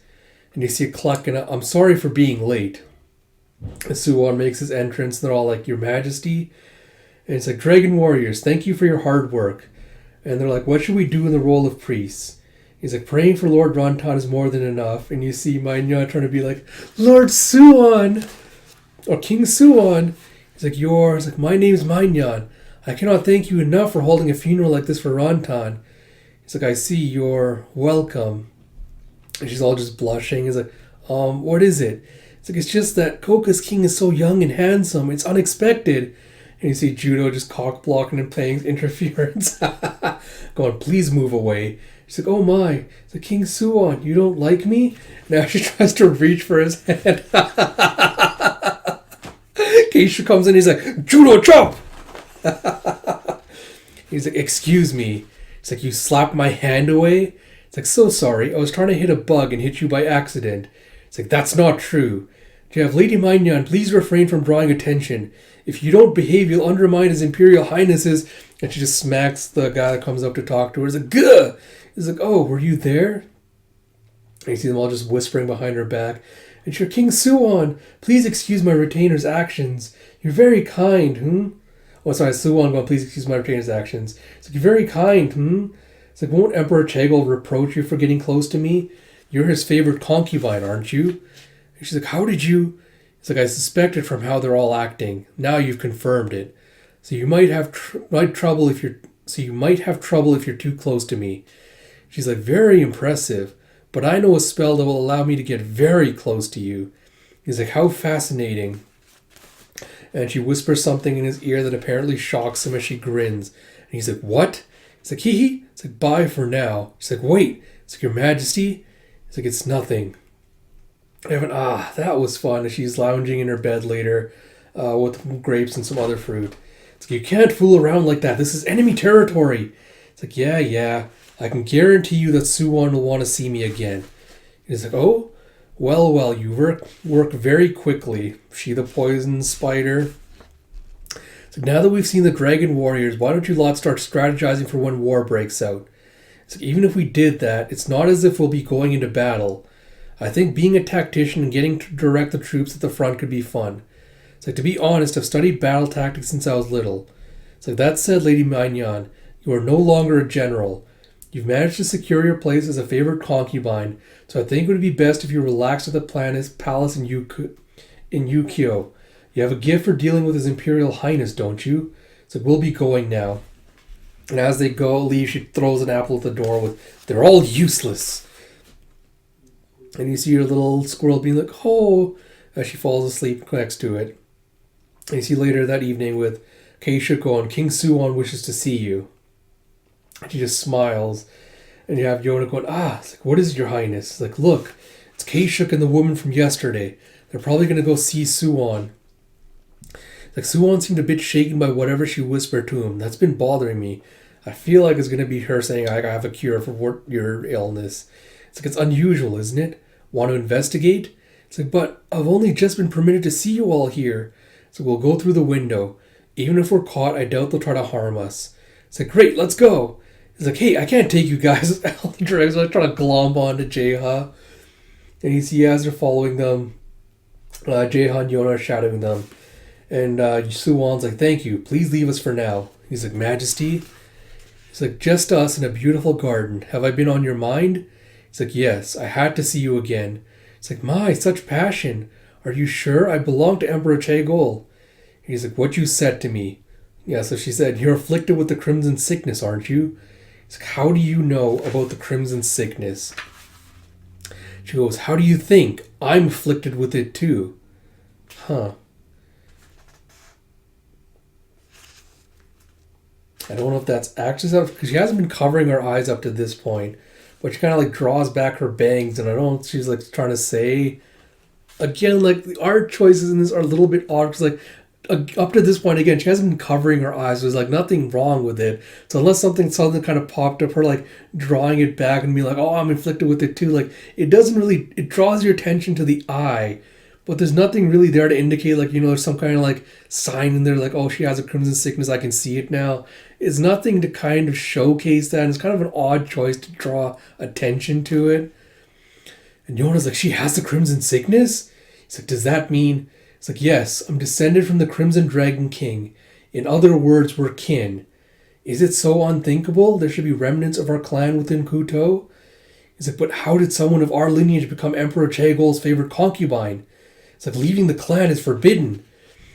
[SPEAKER 1] And you see a clock, and I'm sorry for being late. And Suwon makes his entrance, and they're all like, Your Majesty. And it's like, Dragon Warriors, thank you for your hard work. And they're like, what should we do in the role of priests? He's like, praying for Lord Rantan is more than enough. And you see Mainyan trying to be like, Lord Suwon! Or King Suwon. He's like, my name's Mainyan. I cannot thank you enough for holding a funeral like this for Rantan. He's like, I see, you're welcome. And she's all just blushing. He's like, what is it? It's like, it's just that Koka's king is so young and handsome. It's unexpected. And you see Judo just cock blocking and playing interference. Going, please move away. She's like, oh my. It's like, King Suwon, you don't like me? Now she tries to reach for his hand. Keisha comes in, he's like, Judo, chop! He's like, excuse me. It's like, you slapped my hand away? It's like, so sorry. I was trying to hit a bug and hit you by accident. It's like, that's not true. You have Lady Mainyan, please refrain from drawing attention. If you don't behave, you'll undermine His Imperial Highnesses. And she just smacks the guy that comes up to talk to her. He's like, Gah! He's like, oh, were you there? And you see them all just whispering behind her back. And she's like, King Suwon, please excuse my retainer's actions. You're very kind, Oh, sorry, Suwon going, please excuse my retainer's actions. It's like, you're very kind, It's like, won't Emperor Chagol reproach you for getting close to me? You're his favorite concubine, aren't you? And she's like, how did you? It's like, I suspected from how they're all acting. Now you've confirmed it. So you might have trouble if you're too close to me. She's like, very impressive. But I know a spell that will allow me to get very close to you. He's like, how fascinating. And she whispers something in his ear that apparently shocks him as she grins. And he's like, what? He's like, hee hee. It's like, bye for now. She's like, wait. It's like, Your Majesty? It's like, it's nothing. That was fun. And she's lounging in her bed later with grapes and some other fruit. It's like, you can't fool around like that. This is enemy territory. It's like, yeah. I can guarantee you that Suwon will want to see me again. He's like, oh? Well, you work very quickly. She the poison spider. So now that we've seen the Dragon Warriors, why don't you lot start strategizing for when war breaks out? It's like, even if we did that, it's not as if we'll be going into battle. I think being a tactician and getting to direct the troops at the front could be fun. It's like, to be honest, I've studied battle tactics since I was little. It's like, that said, Lady Mainyan, you are no longer a general. You've managed to secure your place as a favorite concubine, so I think it would be best if you relaxed at the palace in Yukio. You have a gift for dealing with His Imperial Highness, don't you? So we'll be going now. And as they leave, she throws an apple at the door with, they're all useless. And you see your little squirrel being like, oh, as she falls asleep next to it. And you see later that evening with Keisha going, King Suwon wishes to see you. And she just smiles. And you have Yona going, it's like, what is it, Your Highness? It's like, look, it's Keishuk and the woman from yesterday. They're probably going to go see Suwon. Like, Suwon seemed a bit shaken by whatever she whispered to him. That's been bothering me. I feel like it's going to be her saying, I have a cure for your illness. It's like, it's unusual, isn't it? Want to investigate? It's like, but I've only just been permitted to see you all here. So we'll go through the window. Even if we're caught, I doubt they'll try to harm us. It's like, great, let's go. He's like, hey, I can't take you guys. Drags like trying to glom onto Jeha. And you see as they're following them, Jeha and Yona are shadowing them. And Suwon's like, thank you. Please leave us for now. He's like, Majesty? He's like, just us in a beautiful garden. Have I been on your mind? He's like, yes, I had to see you again. He's like, my, such passion. Are you sure? I belong to Emperor Chagol. He's like, what you said to me. Yeah, so she said, you're afflicted with the crimson sickness, aren't you? He's like, how do you know about the crimson sickness? She goes, how do you think? I'm afflicted with it too. Huh. I don't know if that's actually because she hasn't been covering her eyes up to this point, but she kind of like draws back her bangs, and I don't know if she's like trying to say again, like the art choices in this are a little bit odd because like up to this point again she hasn't been covering her eyes. There's like nothing wrong with it, so unless something kind of popped up, her like drawing it back and be like, oh, I'm inflicted with it too, like it doesn't really, it draws your attention to the eye, but there's nothing really there to indicate like, you know, there's some kind of like sign in there like, oh, she has a crimson sickness, I can see it now. It's nothing to kind of showcase that. And it's kind of an odd choice to draw attention to it. And Yona's like, she has the Crimson Sickness? He's like, does that mean? It's like, yes, I'm descended from the Crimson Dragon King. In other words, we're kin. Is it so unthinkable there should be remnants of our clan within Kuto? He's like, but how did someone of our lineage become Emperor Chagol's favorite concubine? It's like, leaving the clan is forbidden.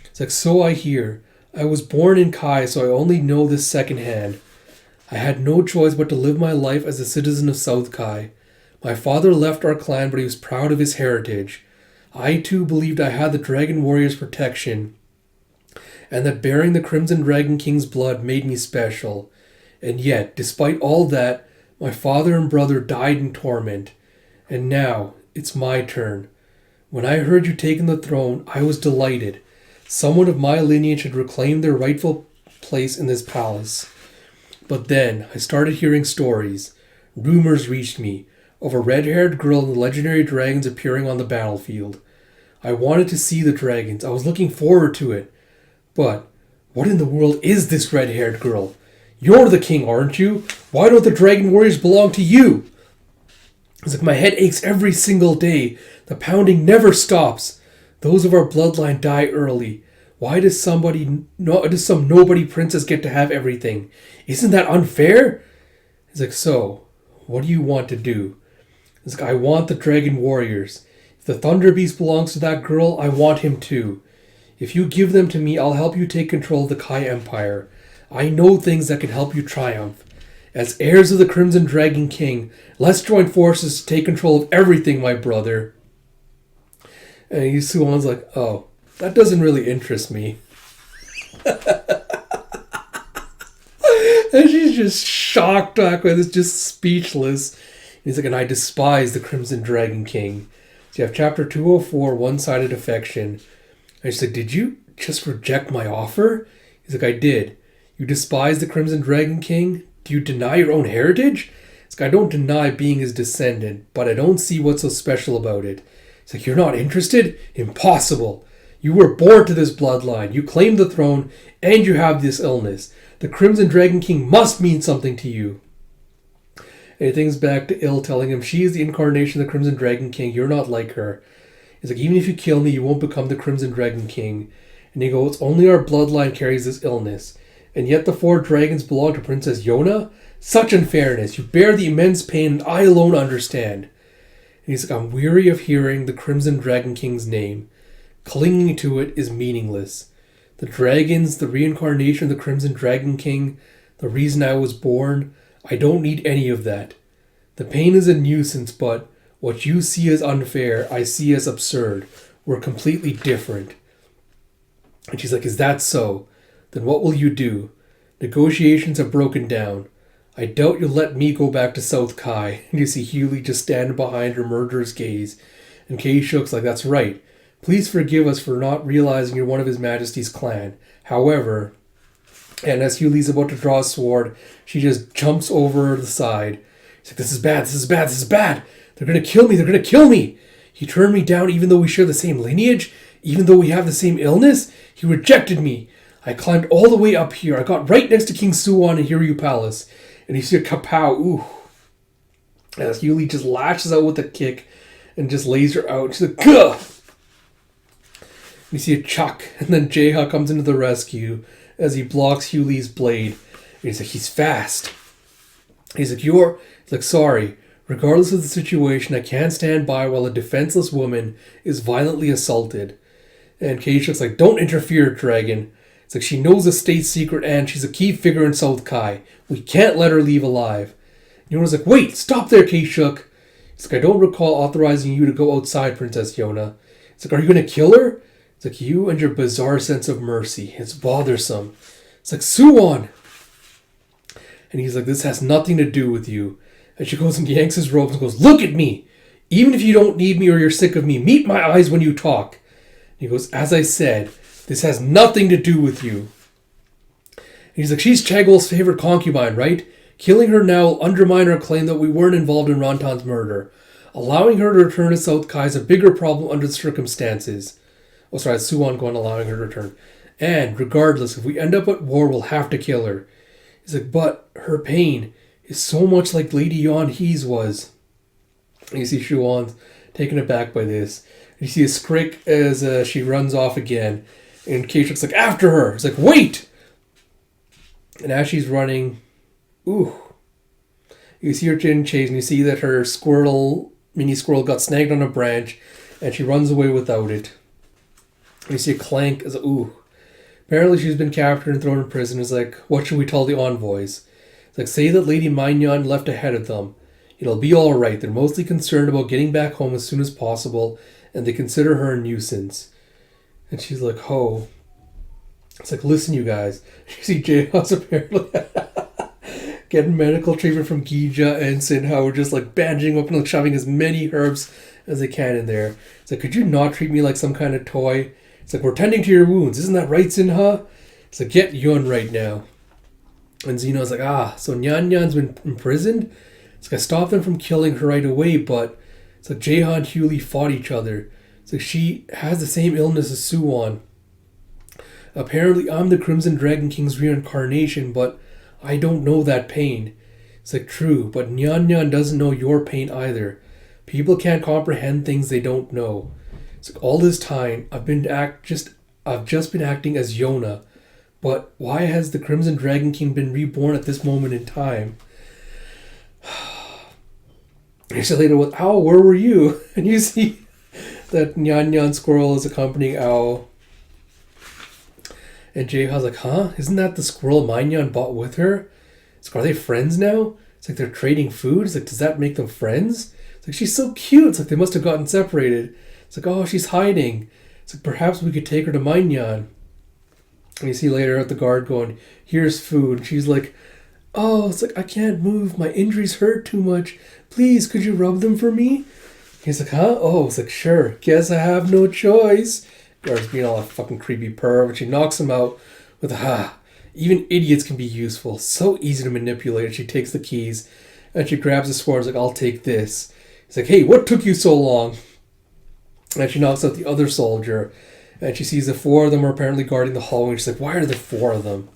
[SPEAKER 1] It's like, so I hear. I was born in Kai, so I only know this secondhand. I had no choice but to live my life as a citizen of South Kai. My father left our clan, but he was proud of his heritage. I too believed I had the Dragon Warrior's protection, and that bearing the Crimson Dragon King's blood made me special. And yet, despite all that, my father and brother died in torment. And now, it's my turn. When I heard you taking the throne, I was delighted. Someone of my lineage had reclaimed their rightful place in this palace. But then, I started hearing stories. Rumors reached me of a red-haired girl and the legendary dragons appearing on the battlefield. I wanted to see the dragons. I was looking forward to it. But what in the world is this red-haired girl? You're the king, aren't you? Why don't the dragon warriors belong to you? It's like my head aches every single day. The pounding never stops. Those of our bloodline die early. Why does some nobody princess get to have everything? Isn't that unfair? It's like, so, what do you want to do? It's like, I want the dragon warriors. If the Thunder Beast belongs to that girl, I want him too. If you give them to me, I'll help you take control of the Kai Empire. I know things that can help you triumph. As heirs of the Crimson Dragon King, let's join forces to take control of everything, my brother. And Suwon's like, oh, that doesn't really interest me. And she's just shocked back with it, just speechless. He's like, and I despise the Crimson Dragon King. So you have chapter 204, One-Sided Affection. And she's like, did you just reject my offer? He's like, I did. You despise the Crimson Dragon King? Do you deny your own heritage? It's like, I don't deny being his descendant, but I don't see what's so special about it. It's like, you're not interested? Impossible. You were born to this bloodline. You claim the throne, and you have this illness. The Crimson Dragon King must mean something to you. And he thinks back to Il telling him, she is the incarnation of the Crimson Dragon King. You're not like her. He's like, even if you kill me, you won't become the Crimson Dragon King. And he goes, only our bloodline carries this illness. And yet the 4 dragons belong to Princess Yona? Such unfairness. You bear the immense pain, and I alone understand. And he's like, I'm weary of hearing the Crimson Dragon King's name. Clinging to it is meaningless. The dragons, the reincarnation of the Crimson Dragon King, the reason I was born, I don't need any of that. The pain is a nuisance, but what you see as unfair, I see as absurd. We're completely different. And she's like, is that so? Then what will you do? Negotiations have broken down. I doubt you'll let me go back to South Kai. And you see Hewley just standing behind her murderous gaze. And Kei-Shook's like, that's right. Please forgive us for not realizing you're one of His Majesty's clan. However, and as Hewley's about to draw a sword, she just jumps over the side. She's like, this is bad, this is bad, this is bad. They're going to kill me, they're going to kill me. He turned me down even though we share the same lineage, even though we have the same illness. He rejected me. I climbed all the way up here. I got right next to King Suwon in Hiryu Palace. And you see a kapow, ooh. As Hewley just lashes out with a kick and just lays her out. She's like, gah! You see a chuck, and then Jeha comes into the rescue as he blocks Hewley's blade. And he's like, he's fast. He's like, sorry. Regardless of the situation, I can't stand by while a defenseless woman is violently assaulted. And Kei-Shook's like, don't interfere, Dragon. It's like, she knows a state secret and she's a key figure in South Kai. We can't let her leave alive. Yona's like, wait, stop there, Kei-Shook. It's like, I don't recall authorizing you to go outside, Princess Yona. It's like, are you going to kill her? It's like, you and your bizarre sense of mercy. It's bothersome. It's like, Suwon! And he's like, this has nothing to do with you. And she goes and yanks his robes and goes, look at me! Even if you don't need me or you're sick of me, meet my eyes when you talk. And he goes, as I said, this has nothing to do with you. And he's like, she's Chagol's favorite concubine, right? Killing her now will undermine our claim that we weren't involved in Rantan's murder. Allowing her to return to South Kai is a bigger problem under the circumstances. Oh, sorry, it's Suwon going allowing her to return. And, regardless, if we end up at war, we'll have to kill her. He's like, but her pain is so much like Lady Yon He's was. And you see Shuan's taken aback by this. And you see a skrik as she runs off again. And Kashuk's like, after her! He's like, wait! And as she's running, ooh, you see her getting chased, and you see that her mini squirrel got snagged on a branch, and she runs away without it. And you see a clank as ooh. Apparently she's been captured and thrown in prison. It's like, what should we tell the envoys? It's like, say that Lady Mignon left ahead of them. It'll be alright. They're mostly concerned about getting back home as soon as possible, and they consider her a nuisance. And she's like, oh. It's like, listen, you guys. You see J-House apparently getting medical treatment from Gija and Sinha were just like bandaging up and like shoving as many herbs as they can in there. It's like, could you not treat me like some kind of toy? It's like, we're tending to your wounds. Isn't that right, Sinha? It's like, get Yun right now. And Zeno's like, so Nyan Nyan's been imprisoned? It's like, I stopped them from killing her right away, but it's like Jehan and Hewley fought each other. It's like, she has the same illness as Suwon. Apparently, I'm the Crimson Dragon King's reincarnation, but I don't know that pain. It's like, true, but Nyan Nyan doesn't know your pain either. People can't comprehend things they don't know. It's like, all this time, I've just been acting as Yona. But why has the Crimson Dragon King been reborn at this moment in time? He said later, well, Owl, where were you? And you see that Nyan Nyan Squirrel is accompanying Owl. And Jeha's like, huh? Isn't that the squirrel Minyan bought with her? It's like, are they friends now? It's like they're trading food. It's like, does that make them friends? It's like, she's so cute. It's like they must have gotten separated. It's like, oh, she's hiding. It's like, perhaps we could take her to Minyan. And you see later at the guard going, here's food. And she's like, oh, it's like, I can't move. My injuries hurt too much. Please, could you rub them for me? He's like, huh? Oh, it's like, sure. Guess I have no choice. Guard's being all a fucking creepy perv. And she knocks him out with even idiots can be useful. So easy to manipulate. And she takes the keys. And she grabs the sword. Like, I'll take this. He's like, hey, what took you so long? And she knocks out the other soldier. And she sees the four of them are apparently guarding the hallway. And she's like, why are there four of them?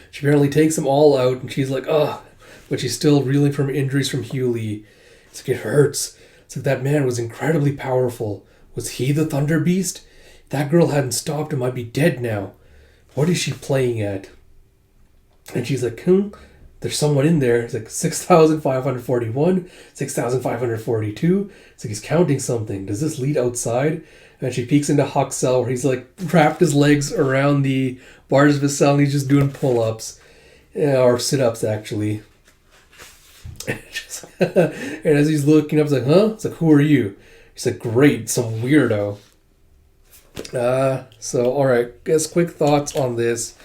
[SPEAKER 1] She apparently takes them all out. And she's like, ugh. But she's still reeling from injuries from Hewley. It's like, it hurts. It's like, that man was incredibly powerful. Was he the Thunder Beast? If that girl hadn't stopped him, I'd be dead now. What is she playing at? And she's like, there's someone in there. It's like 6,541, 6,542. It's like he's counting something. Does this lead outside? And she peeks into Huck's cell where he's like wrapped his legs around the bars of his cell and he's just doing pull-ups. Or sit-ups, actually. And as he's looking up, it's like, huh? It's like, who are you? He's like, great, some weirdo. So, alright, guess quick thoughts on this.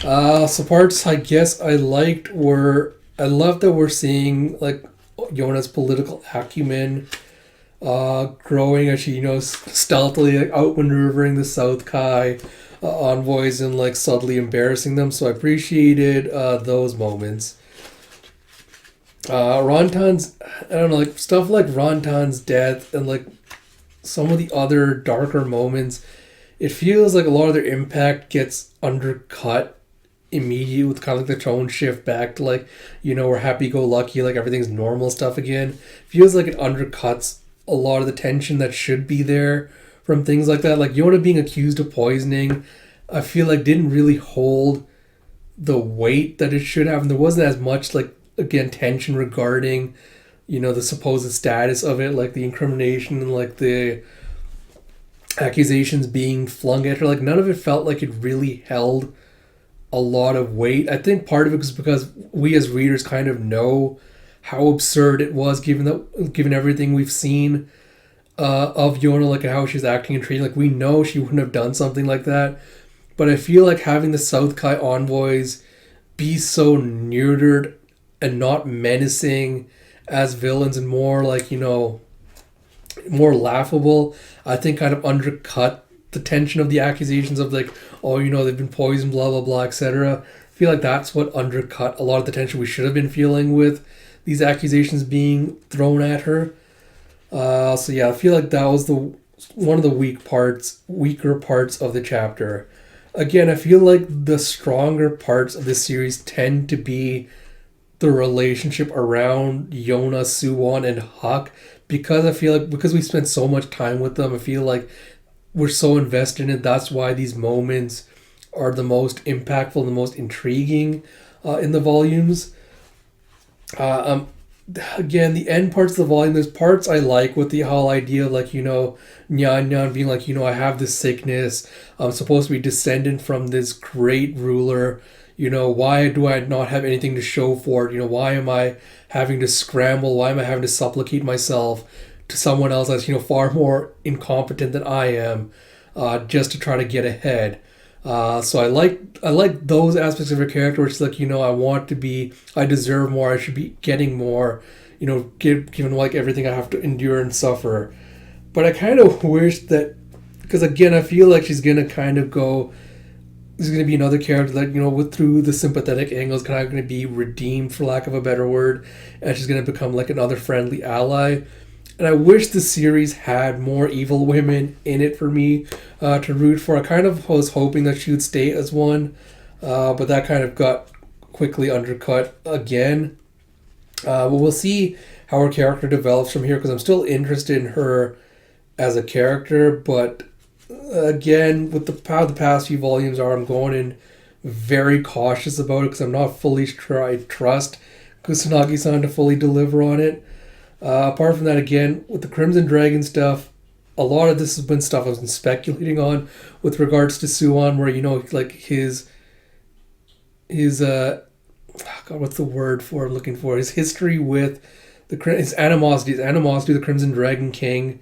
[SPEAKER 1] So parts I guess I liked were, I love that we're seeing, like, Yona's political acumen growing as she, stealthily like, outmaneuvering the South Kai envoys and, like, subtly embarrassing them. So I appreciated those moments. Rontan's, I don't know, like, stuff like Rontan's death and, like, some of the other darker moments, it feels like a lot of their impact gets undercut immediately with kind of like the tone shift back to, like, we're happy-go-lucky, like, everything's normal stuff again. Feels like it undercuts a lot of the tension that should be there from things like that. Like, Yona being accused of poisoning, I feel like didn't really hold the weight that it should have, and there wasn't as much, like, again, tension regarding, the supposed status of it, like the incrimination and like the accusations being flung at her. Like, none of it felt like it really held a lot of weight. I think part of it was because we as readers kind of know how absurd it was given everything we've seen of Yona, like how she's acting and treating. Like, we know she wouldn't have done something like that. But I feel like having the South Kai envoys be so neutered and not menacing as villains and more like, more laughable, I think kind of undercut the tension of the accusations of like, oh, they've been poisoned, blah, blah, blah, etc. I feel like that's what undercut a lot of the tension we should have been feeling with these accusations being thrown at her. So yeah, I feel like that was one of the weaker parts of the chapter. again, I feel like the stronger parts of this series tend to be the relationship around Yona, Suwon, and Huck, because I feel like because we spent so much time with them, I feel like we're so invested in it. That's why these moments are the most impactful, the most intriguing in the volumes. Uh, um, Again, the end parts of the volume, there's parts I like with the whole idea of like, Nyan Nyan being like, I have this sickness. I'm supposed to be descendant from this great ruler. Why do I not have anything to show for it? Why am I having to scramble? Why am I having to supplicate myself to someone else that's, far more incompetent than I am, just to try to get ahead? So I like those aspects of her character, which is like, I deserve more, I should be getting more, given like everything I have to endure and suffer. But I kind of wish that, because again, I feel like she's gonna kind of go. There's gonna be another character that with through the sympathetic angle is kind of gonna be redeemed, for lack of a better word, and she's gonna become like another friendly ally. And I wish the series had more evil women in it for me to root for. I kind of was hoping that she would stay as one, but that kind of got quickly undercut again. But we'll see how her character develops from here, because I'm still interested in her as a character. But again, with how the past few volumes are, I'm going in very cautious about it, because I'm not fully sure I trust Kusanagi-san to fully deliver on it. Apart from that, again, with the Crimson Dragon stuff, a lot of this has been stuff I've been speculating on with regards to Suwon, where like his God, what's the word for I'm looking for? His history with his animosity to the Crimson Dragon King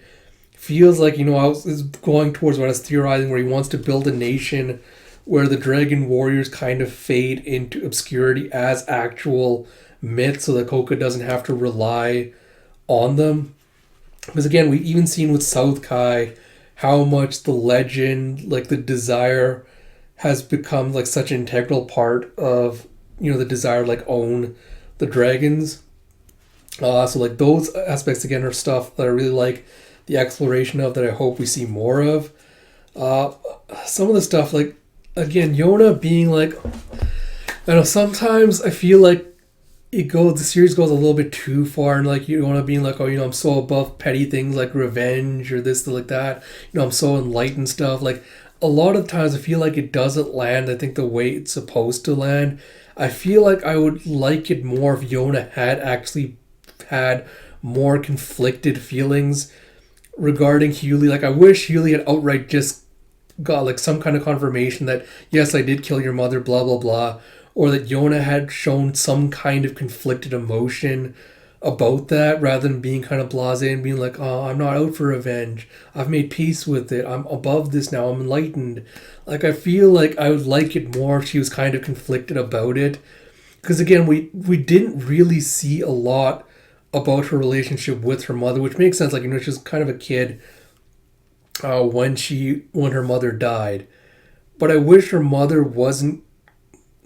[SPEAKER 1] feels like is going towards what I was theorizing, where he wants to build a nation where the Dragon Warriors kind of fade into obscurity as actual myths, so that Koka doesn't have to rely on them. Because again, we've even seen with South Kai how much the legend, like the desire, has become like such an integral part of the desire to like own the dragons. So like those aspects again are stuff that I really like the exploration of, that I hope we see more of. Some of the stuff, like again, Yona being like, I know sometimes I feel like the series goes a little bit too far, and like Yona being like, oh, I'm so above petty things like revenge or this, like that. I'm so enlightened stuff. Like a lot of times I feel like it doesn't land, I think, the way it's supposed to land. I feel like I would like it more if Yona had actually had more conflicted feelings regarding Hewley. Like I wish Hewley had outright just got like some kind of confirmation that yes, I did kill your mother, blah blah blah, or that Yona had shown some kind of conflicted emotion about that, rather than being kind of blasé and being like, oh, I'm not out for revenge. I've made peace with it. I'm above this now. I'm enlightened. Like, I feel like I would like it more if she was kind of conflicted about it. Because, again, we didn't really see a lot about her relationship with her mother, which makes sense. Like, she was kind of a kid when her mother died. But I wish her mother wasn't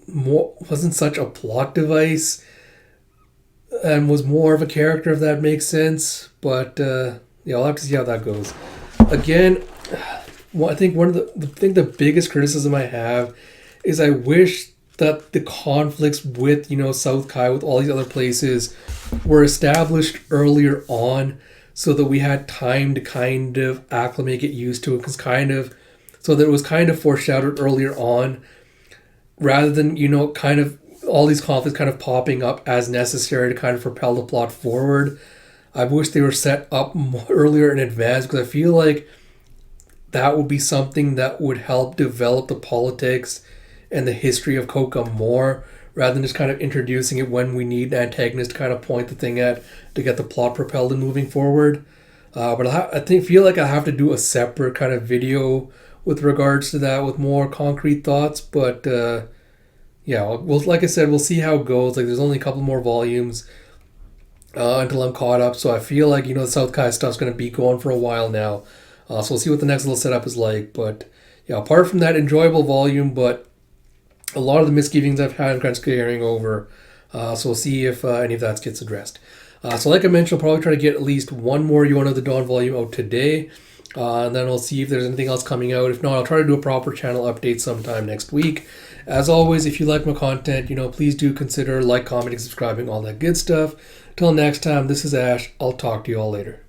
[SPEAKER 1] such a plot device and was more of a character, if that makes sense. But yeah, I'll have to see how that goes. Again, I think the biggest criticism I have is I wish that the conflicts with South Kai, with all these other places, were established earlier on, so that we had time to kind of acclimate, get used to it, so that it was kind of foreshadowed earlier on, rather than kind of all these conflicts kind of popping up as necessary to kind of propel the plot forward. I wish they were set up more earlier in advance, because I feel like that would be something that would help develop the politics and the history of Koka more, rather than just kind of introducing it when we need an antagonist to kind of point the thing at to get the plot propelled and moving forward. But I feel like I have to do a separate kind of video with regards to that, with more concrete thoughts. But yeah, like I said, we'll see how it goes. Like, there's only a couple more volumes until I'm caught up, so I feel like the South Kai stuff's going to be going for a while now. So we'll see what the next little setup is like. But yeah, apart from that, enjoyable volume, but a lot of the misgivings I've had, I'm kind of carrying over. So we'll see if any of that gets addressed. So like I mentioned, I'll probably try to get at least one more Yona of the Dawn volume out today. And then we'll see if there's anything else coming out. If not, I'll try to do a proper channel update sometime next week. As always, if you like my content, please do consider commenting, subscribing, all that good stuff. Till next time, this is Ash. I'll talk to you all later.